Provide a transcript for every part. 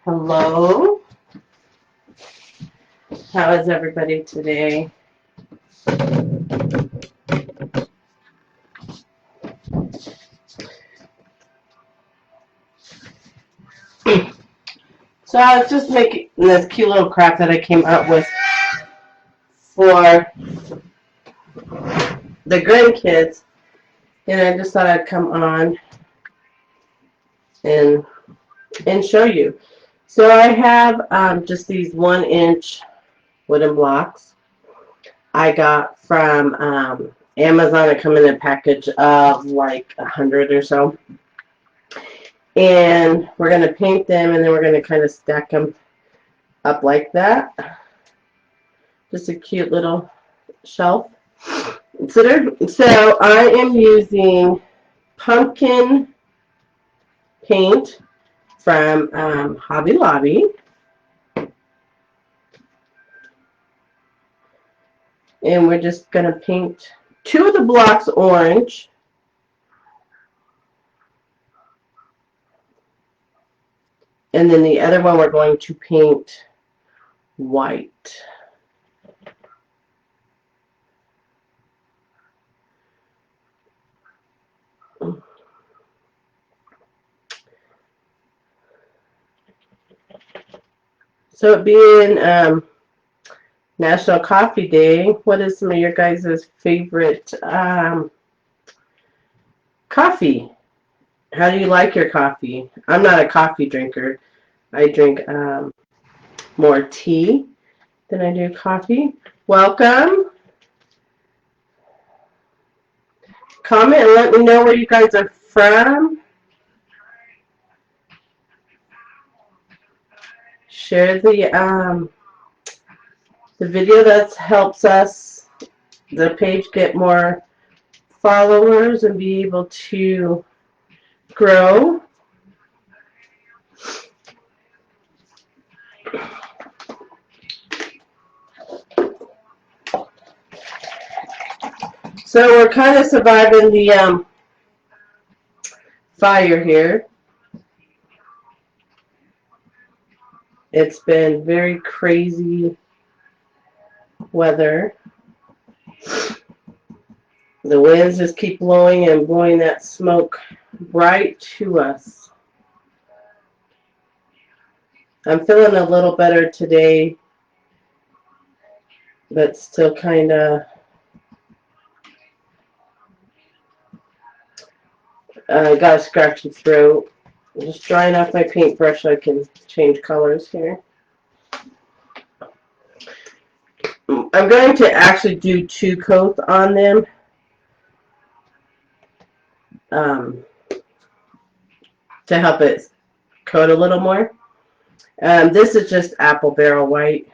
Hello. How is everybody today? So I was just making this cute little craft that I came up with for the grandkids, and I just thought I'd come on and show you. So I have just these 1-inch wooden blocks I got from Amazon. They come in a package of like 100 or so. And we're going to paint them, and then we're going to kind of stack them up like that. Just a cute little shelf. So I am using pumpkin paint from Hobby Lobby. And we're just going to paint 2 of the blocks orange. And then the other one we're going to paint white. So it being National Coffee Day, what is some of your guys' favorite coffee? How do you like your coffee? I'm not a coffee drinker. I drink more tea than I do coffee. Welcome. Comment and let me know where you guys are from. Share the video. That helps us, the page, get more followers and be able to grow. So we're kind of surviving the fire here. It's been very crazy weather. The winds just keep blowing and blowing that smoke right to us. I'm feeling a little better today, but still kind of got a scratchy throat. I'm just drying off my paintbrush so I can change colors here. I'm going to actually do 2 coats on them. To help it coat a little more. This is just apple barrel white.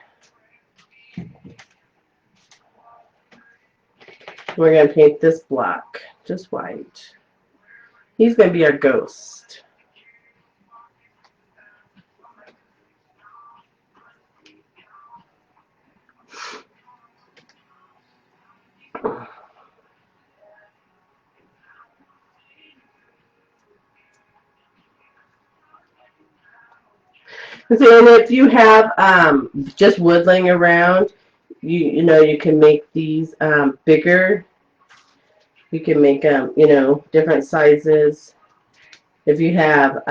We're going to paint this block just white. He's going to be our ghost. And if you have just wood laying around, you know, you can make these bigger. You can make them, you know, different sizes. If you have,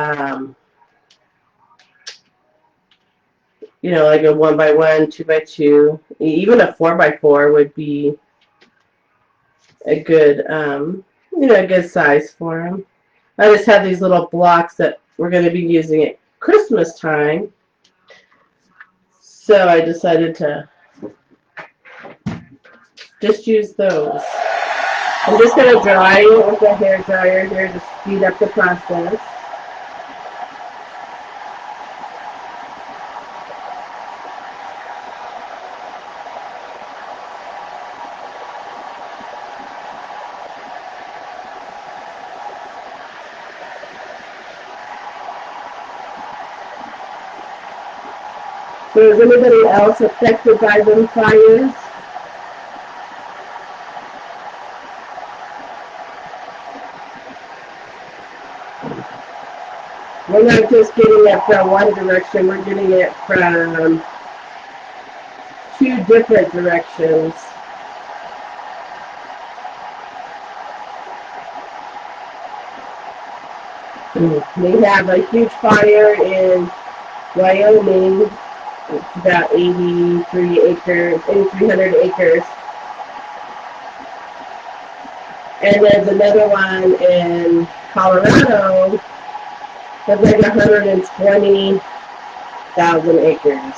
you know, like a 1x1, 2x2, even a 4x4 would be a good, you know, a good size for them. I just have these little blocks that we're going to be using at Christmas time. So I decided to just use those. I'm just going to dry it with a hair dryer here to speed up the process. So is anybody else affected by them fires? We're not just getting it from one direction, we're getting it from two different directions. We have a huge fire in Wyoming. It's about 8,300 acres. And there's another one in Colorado that's like 120,000 acres.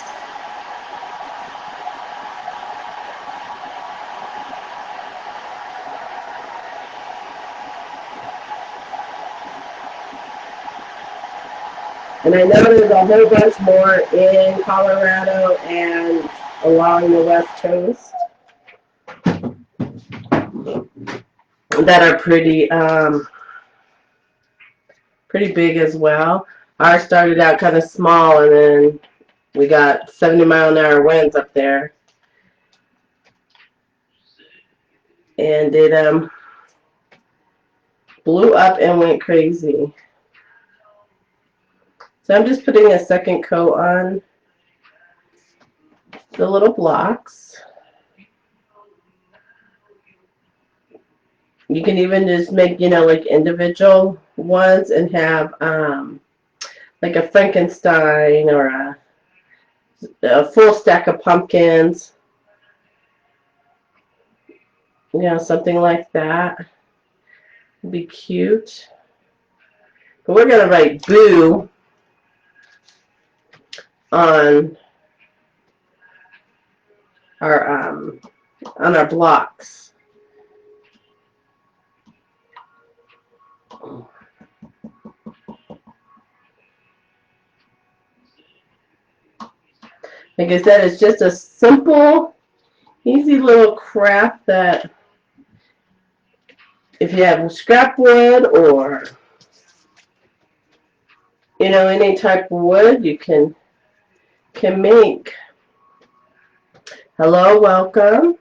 And I know there's a whole bunch more in Colorado and along the West Coast that are pretty big as well. Ours started out kind of small, and then we got 70-mile-an-hour winds up there, and it blew up and went crazy. So I'm just putting a second coat on the little blocks. You can even just make, like individual ones and have like a Frankenstein or a full stack of pumpkins. Something like that would be cute. But we're going to write boo on our blocks. Like I said, it's just a simple, easy little craft that if you have scrap wood or any type of wood, you can make. Hello, welcome.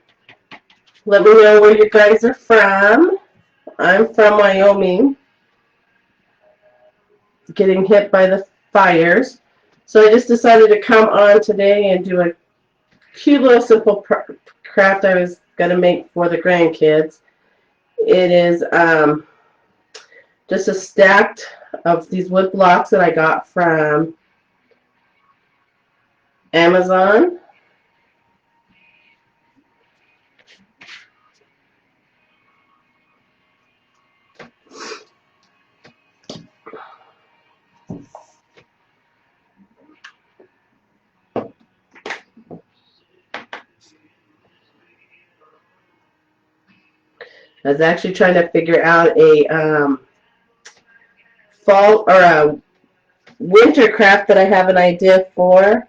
Let me know where you guys are from. I'm from Wyoming, getting hit by the fires. So I just decided to come on today and do a cute little simple craft I was going to make for the grandkids. It is just a stack of these wood blocks that I got from Amazon. I was actually trying to figure out a fall or a winter craft that I have an idea for.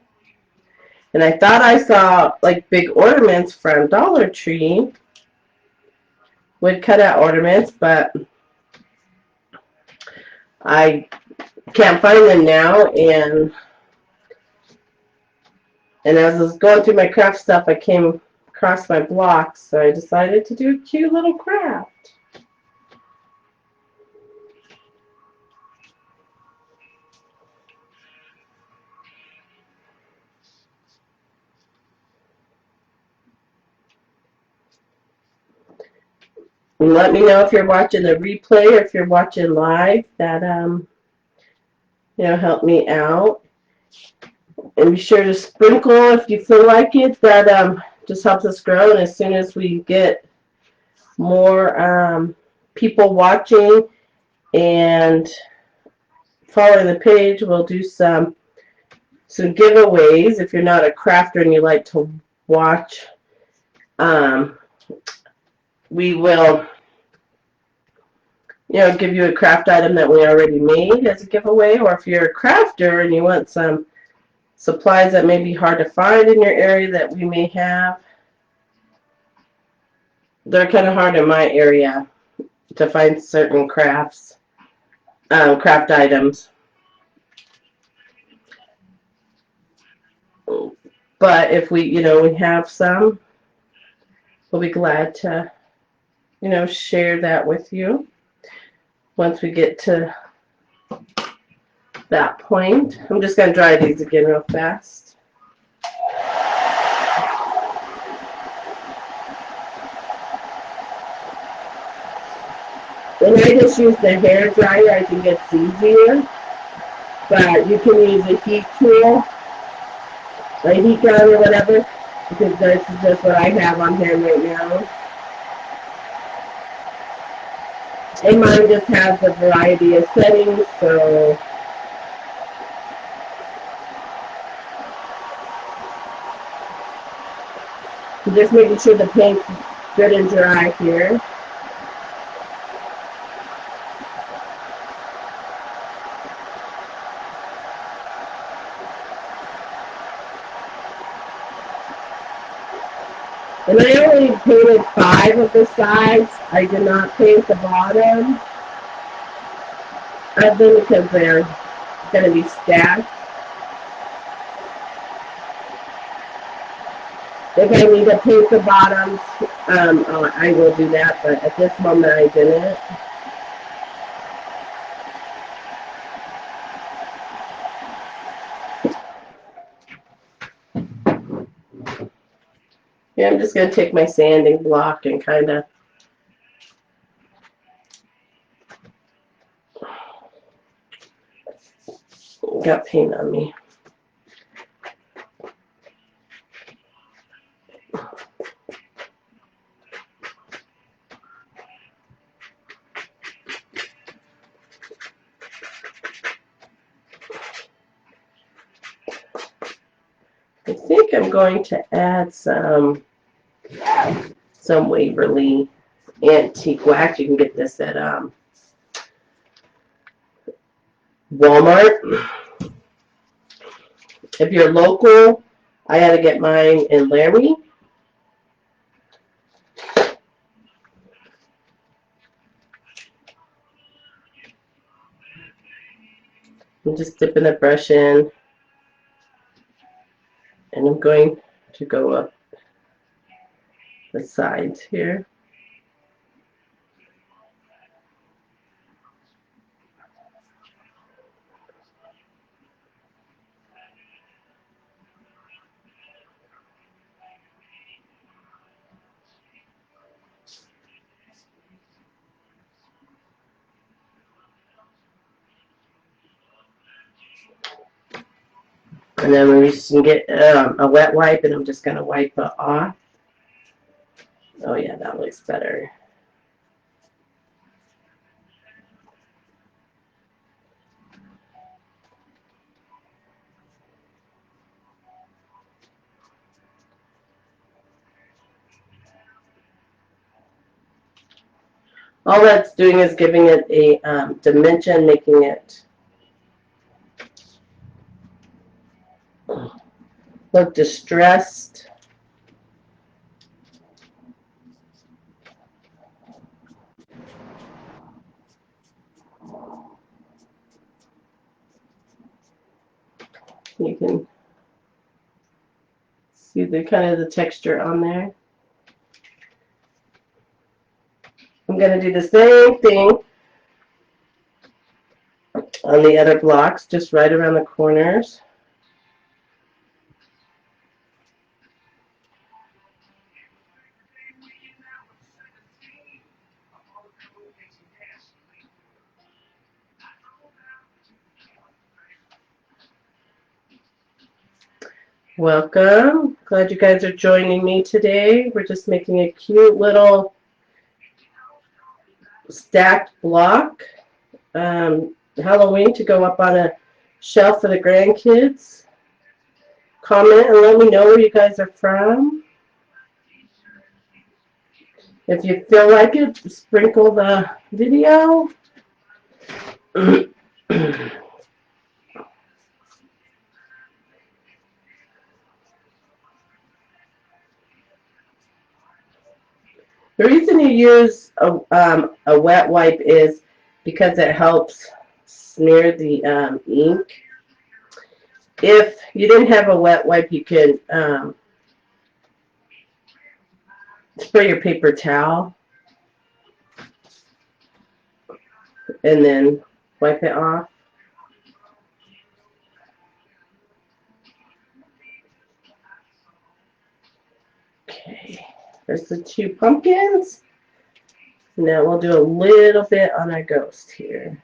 And I thought I saw like big ornaments from Dollar Tree, wood cutout ornaments, but I can't find them now. And as I was going through my craft stuff, I came across my blocks, so I decided to do a cute little craft. And let me know if you're watching the replay or if you're watching live. That help me out. And be sure to sprinkle if you feel like it. That just helps us grow. And as soon as we get more people watching and following the page, we'll do some giveaways. If you're not a crafter and you like to watch, we will give you a craft item that we already made as a giveaway. Or if you're a crafter and you want some supplies that may be hard to find in your area that we may have, they're kind of hard in my area to find certain craft items. But if we have some, we'll be glad to share that with you once we get to that point. I'm just going to dry these again real fast. When I just use the hair dryer, I think it's easier. But you can use a heat tool, a heat gun or whatever, because this is just what I have on hand right now. And mine just has a variety of settings, so just making sure the paint's good and dry here. And I only painted 5 of the sides. I did not paint the bottom of them because they're going to be stacked. If I need to paint the bottoms, I will do that, but at this moment I didn't. Yeah, I'm just going to take my sanding block and kind of got paint on me. I think I'm going to add some Waverly antique wax. You can get this at Walmart. If you're local, I had to get mine in Laramie. I'm just dipping the brush in, and I'm going to go up the sides here. And then we can get a wet wipe, and I'm just going to wipe it off. Oh yeah, that looks better. All that's doing is giving it a dimension, making it look distressed. You can see the kind of the texture on there. I'm going to do the same thing on the other blocks, just right around the corners. Welcome. Glad you guys are joining me today. We're just making a cute little stacked block. Halloween to go up on a shelf for the grandkids. Comment and let me know where you guys are from. If you feel like it, sprinkle the video. The reason you use a wet wipe is because it helps smear the ink. If you didn't have a wet wipe, you can spray your paper towel and then wipe it off. Okay, there's the 2 pumpkins. Now we'll do a little bit on our ghost here.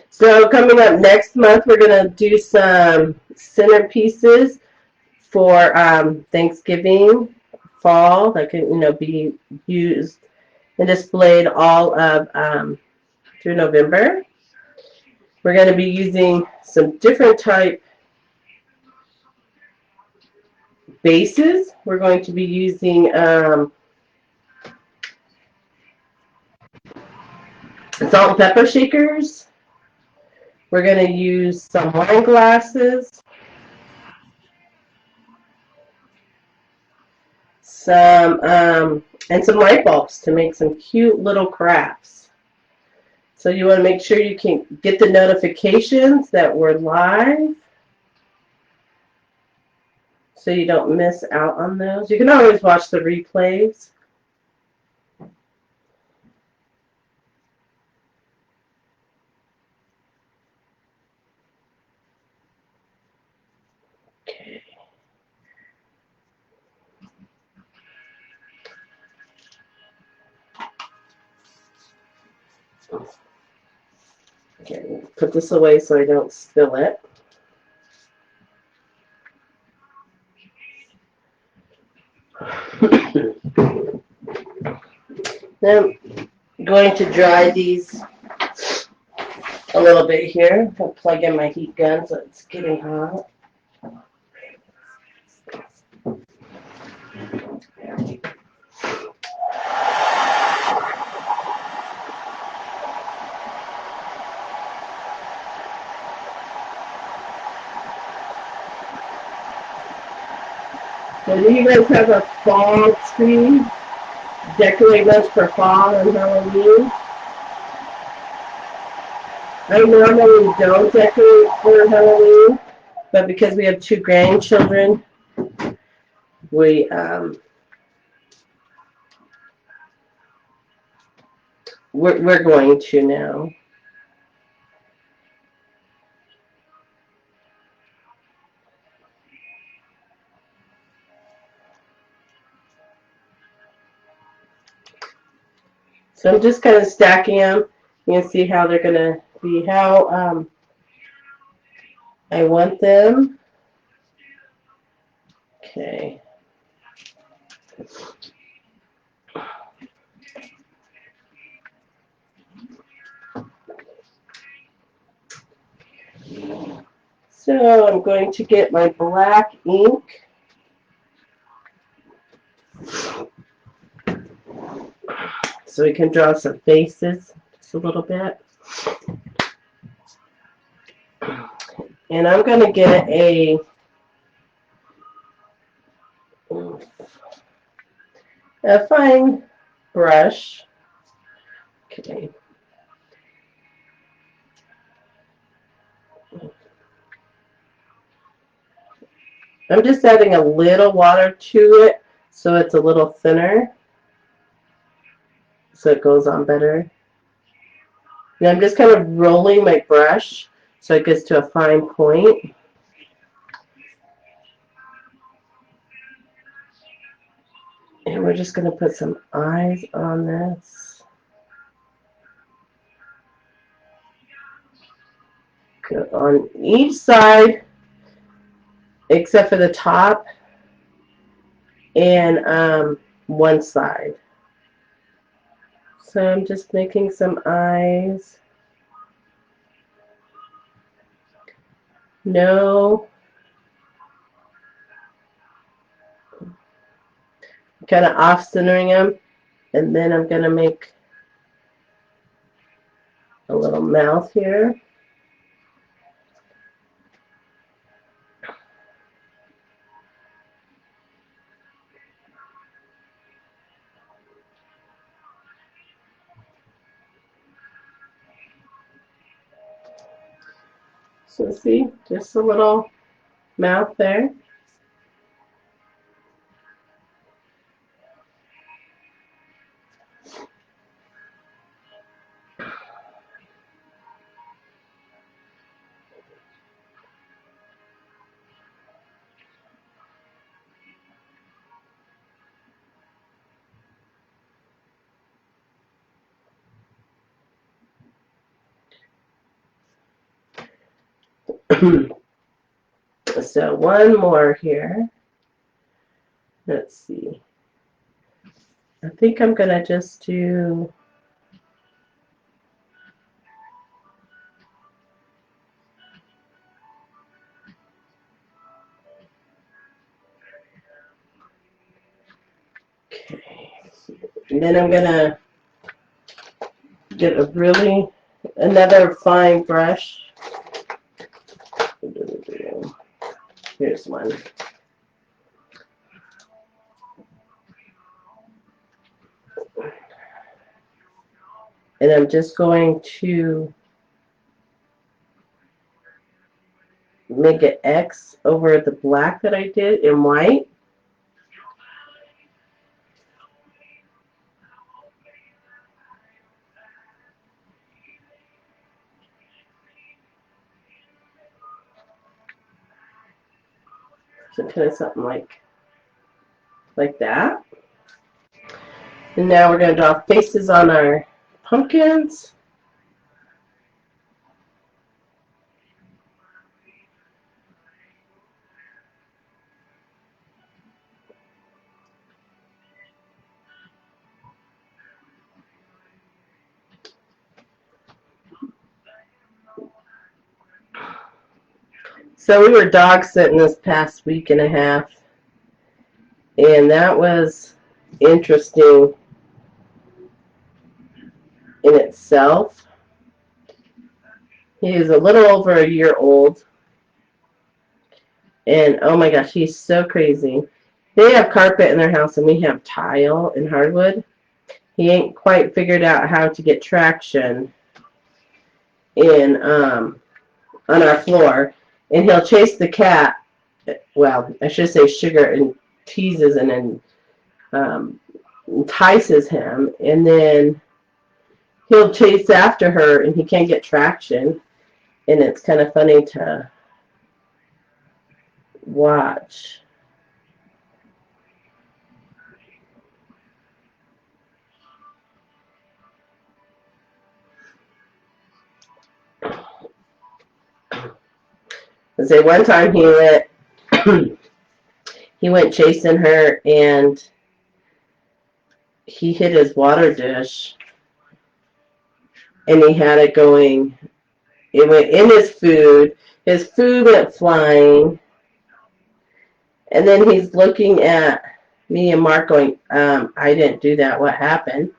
So coming up next month, we're going to do some centerpieces for Thanksgiving, fall, that can, be used and displayed all of through November. We're going to be using some different type bases. We're going to be using salt and pepper shakers. We're going to use some wine glasses, some and some light bulbs to make some cute little crafts. So you want to make sure you can get the notifications that we're live so you don't miss out on those. You can always watch the replays. Okay. Okay, put this away so I don't spill it. Now I'm going to dry these a little bit here. I'll plug in my heat gun so it's getting hot. So do you guys have a fall tree? Decorate those for fall and Halloween? I normally don't decorate for Halloween, but because we have 2 grandchildren, we're going to now. So I'm just kind of stacking them. You can see how they're going to be, how I want them. Okay. So I'm going to get my black ink. So we can draw some faces just a little bit. And I'm going to get a fine brush. Okay. I'm just adding a little water to it so it's a little thinner, so it goes on better. And I'm just kind of rolling my brush so it gets to a fine point. And we're just going to put some eyes on this. Go on each side except for the top and one side. So I'm just making some eyes. No. Kind of off-centering them. And then I'm going to make a little mouth here. So see, just a little mouth there. So one more here. Let's see. I think I'm going to just do... Okay. And then I'm going to get another fine brush. Here's one. And I'm just going to make an X over the black that I did in white. So kind of something like that. And now we're going to draw faces on our pumpkins. So we were dog sitting this past week and a half, and that was interesting in itself. He is a little over a year old, and oh my gosh, he's so crazy. They have carpet in their house, and we have tile and hardwood. He ain't quite figured out how to get traction in on our floor, and he'll chase the cat. Well, I should say Sugar, and teases and then entices him, and then he'll chase after her, and he can't get traction, and it's kind of funny to watch. I say one time he went chasing her, and he hit his water dish, and he had it going. It went in his food. His food went flying, and then he's looking at me and Mark going, I didn't do that. What happened?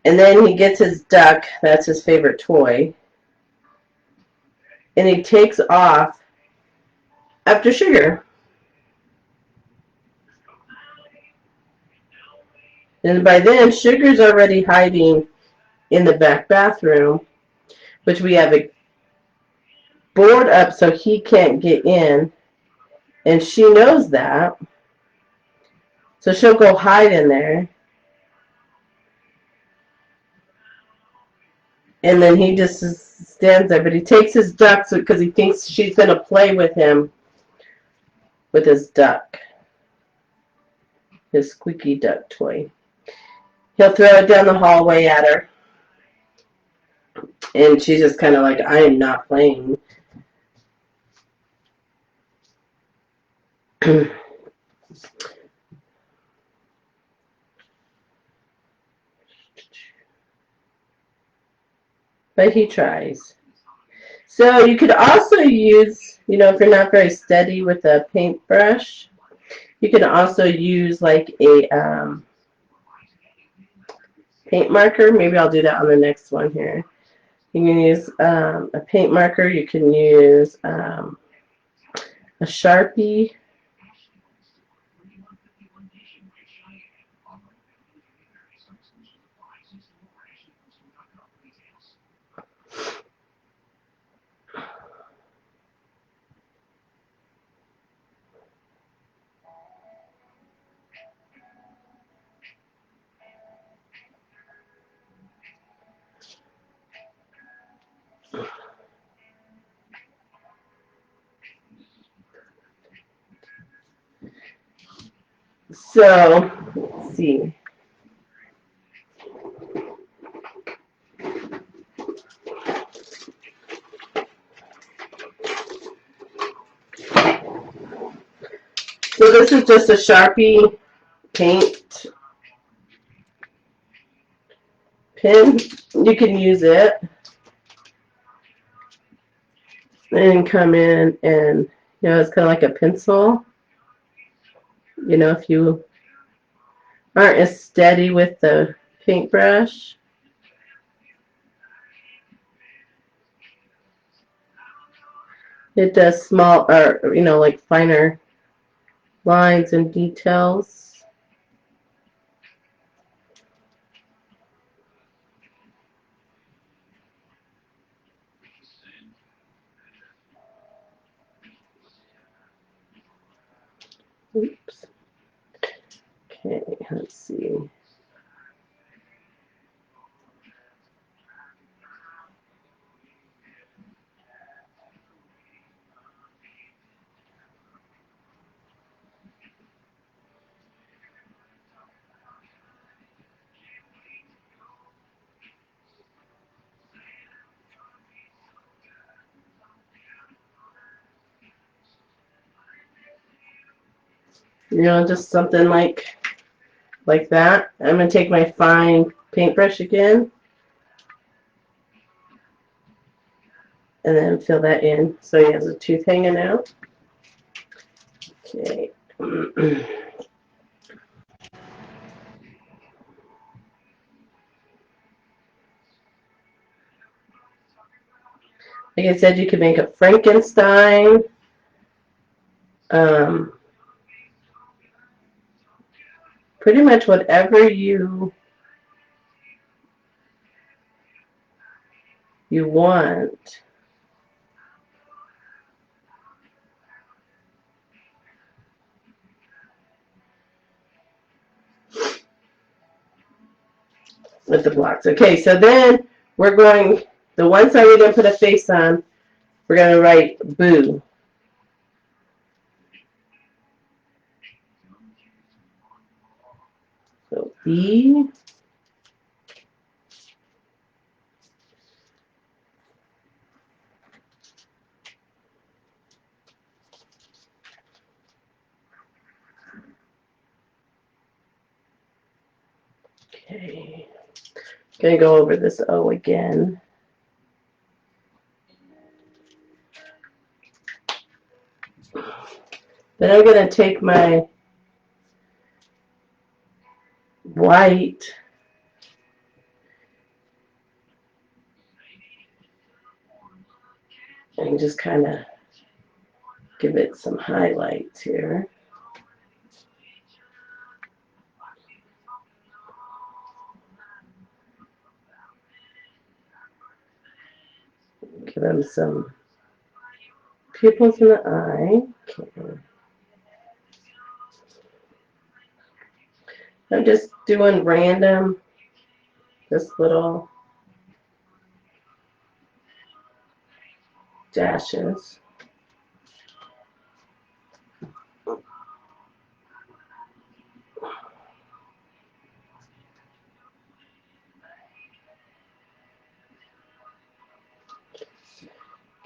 And then he gets his duck. That's his favorite toy. And he takes off after Sugar. And by then, Sugar's already hiding in the back bathroom, which we have a board up so he can't get in. And she knows that. So she'll go hide in there. And then he just stands there. But he takes his duck because he thinks she's going to play with him with his duck. His squeaky duck toy. He'll throw it down the hallway at her. And she's just kind of like, I am not playing. But he tries. So you could also use, if you're not very steady with a paintbrush, you can also use like a paint marker. Maybe I'll do that on the next one here. You can use a paint marker. You can use a Sharpie. So, let's see. So this is just a Sharpie paint pen. You can use it and come in and, it's kind of like a pencil. If you aren't as steady with the paintbrush. It does small, or, like finer lines and details. Oops. Okay, let's see. Just something like that. I'm going to take my fine paintbrush again and then fill that in so he has a tooth hanging out. Okay. Like I said, you can make a Frankenstein. Pretty much whatever you want. With the blocks. Okay, so then we're going, the one side we're going to put a face on, we're going to write boo. So B. Okay. Going to go over this O again. Then I'm going to take my white and just kind of give it some highlights here. Give him some pupils in the eye. Okay. I'm just doing random, just little dashes.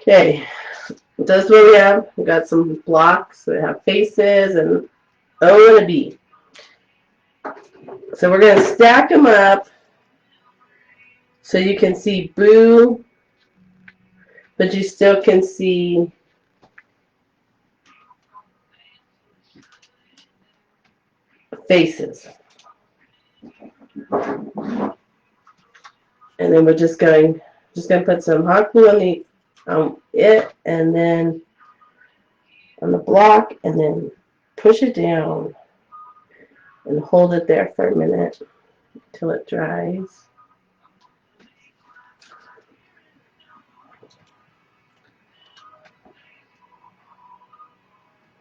Okay, that's what we have. We got some blocks. We have faces and O and a B. So we're going to stack them up so you can see boo, but you still can see faces. And then we're just going to put some hot glue on the it, and then on the block, and then push it down and hold it there for a minute till it dries.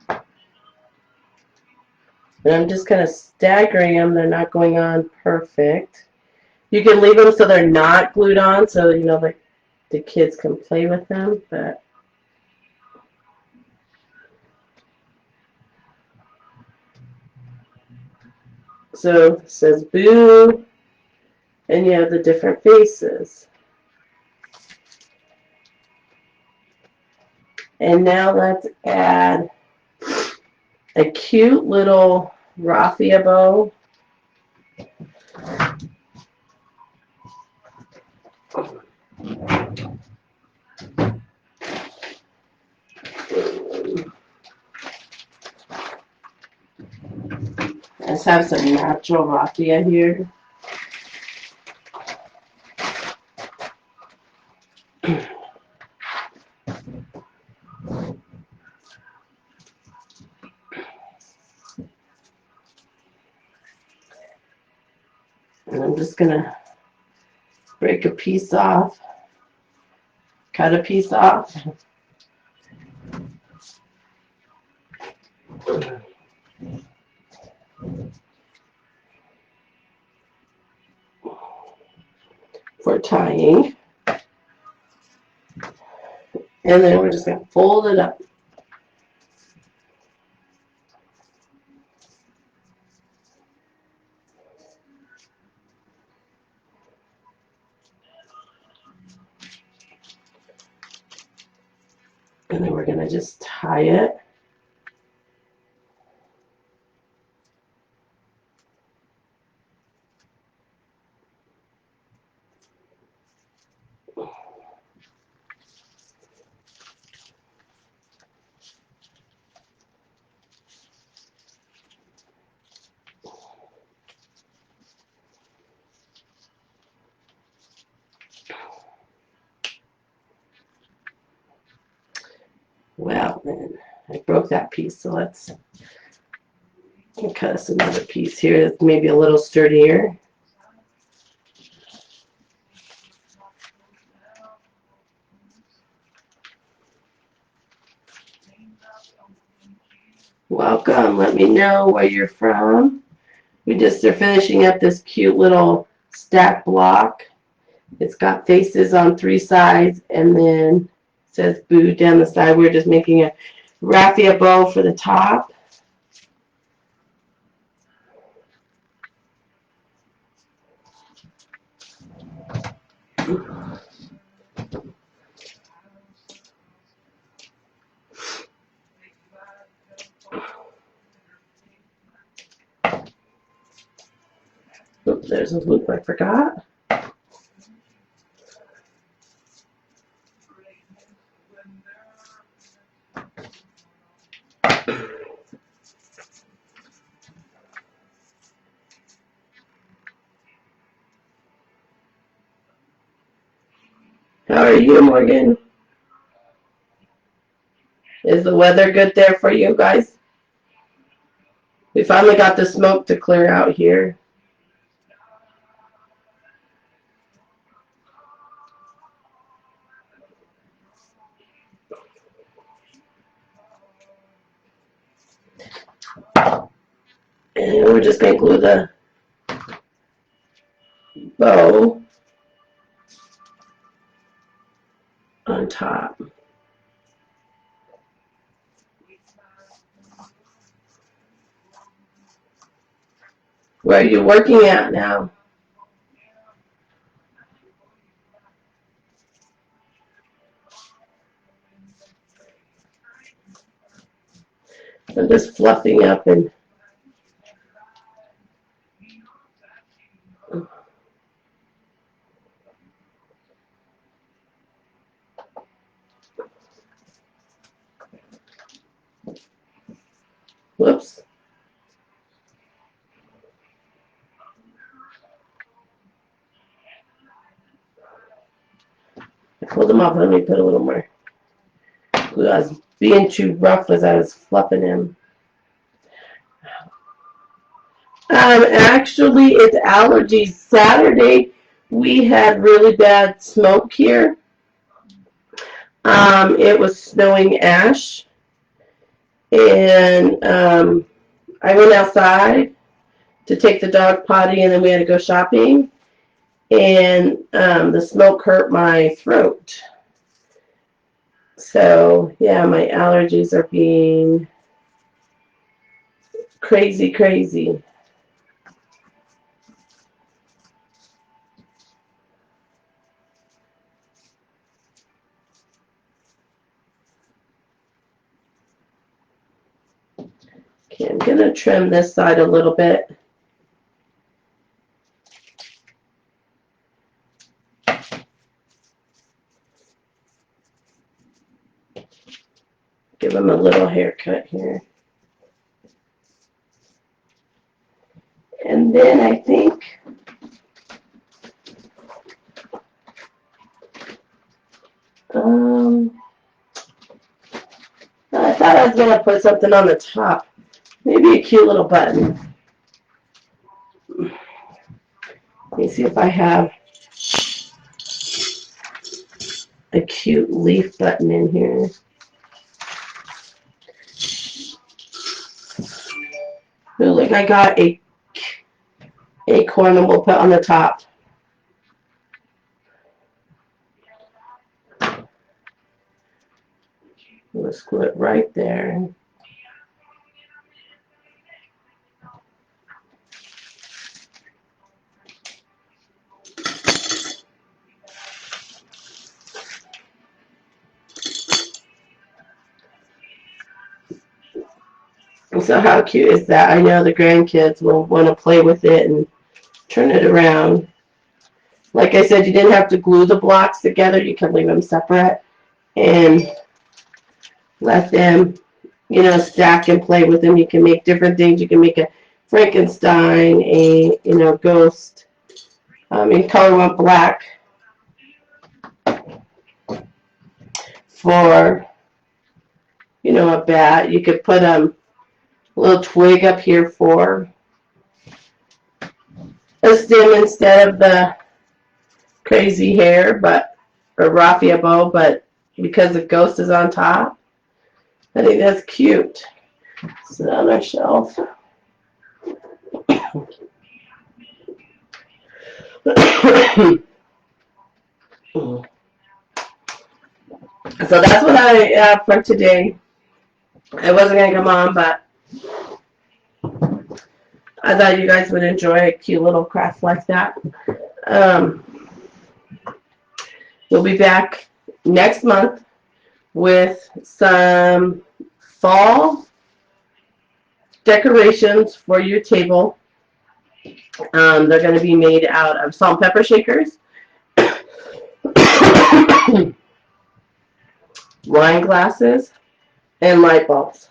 And I'm just kind of staggering them. They're not going on perfect. You can leave them so they're not glued on, so the kids can play with them. But So it says boo, and you have the different faces. And now let's add a cute little raffia bow. Let's have some natural raffia here. And I'm just going to break a piece off, cut a piece off. For tying. And then we're just going to fold it up. And then we're going to just tie it. Well, then I broke that piece, so let's cut us another piece here that's maybe a little sturdier. Welcome. Let me know where you're from. We just are finishing up this cute little stack block. It's got faces on 3 sides and then it says boo down the side. We're just making a raffia bow for the top. Oops, there's a loop I forgot. How are you, Morgan? Is the weather good there for you guys? We finally got the smoke to clear out here. And we're just going to glue the bow on top. Where are you working at now? I'm just fluffing up and whoops. I pulled them off. Let me put a little more glue. I was being too rough as I was fluffing him. Actually, it's allergies. Saturday, we had really bad smoke here. It was snowing ash. And I went outside to take the dog potty, and then we had to go shopping. And the smoke hurt my throat. So, yeah, my allergies are being crazy, crazy. Okay, I'm going to trim this side a little bit. Give him a little haircut here. And then I think I thought I was going to put something on the top. Maybe a cute little button. Let me see if I have a cute leaf button in here. Oh, look, I got a acorn and we'll put on the top. We'll screw it right there. So how cute is that? I know the grandkids will want to play with it and turn it around. Like I said, you didn't have to glue the blocks together. You can leave them separate and let them, you know, stack and play with them. You can make different things. You can make a Frankenstein, a, you know, ghost. In color one black for, you know, a bat. You could put a little twig up here for a stem instead of the crazy hair, but or raffia bow, but because the ghost is on top, I think that's cute. Sit on our shelf. So that's what I have for today. I wasn't going to come on, but I thought you guys would enjoy a cute little craft like that. We'll be back next month with some fall decorations for your table. They're going to be made out of salt and pepper shakers, wine glasses, and light bulbs.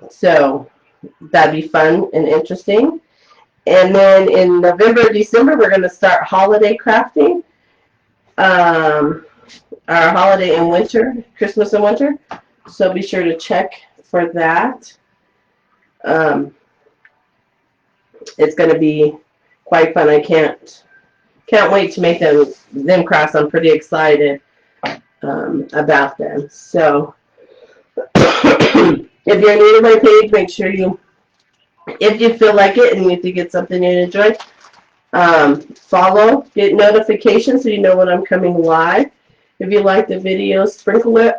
So that'd be fun and interesting. And then in November, December, we're going to start holiday crafting. Our holiday and winter, Christmas and winter. So be sure to check for that. It's going to be quite fun. I can't wait to make them crafts. I'm pretty excited about them. So if you're new to my page, make sure you, if you feel like it and you think it's something you enjoy, follow, get notifications so you know when I'm coming live. If you like the video, sprinkle it.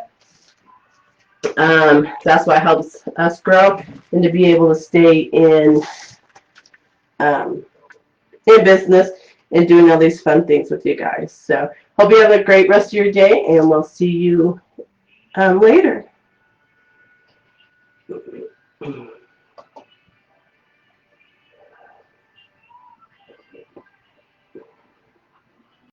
That's what helps us grow and to be able to stay in business and doing all these fun things with you guys. So hope you have a great rest of your day, and we'll see you later.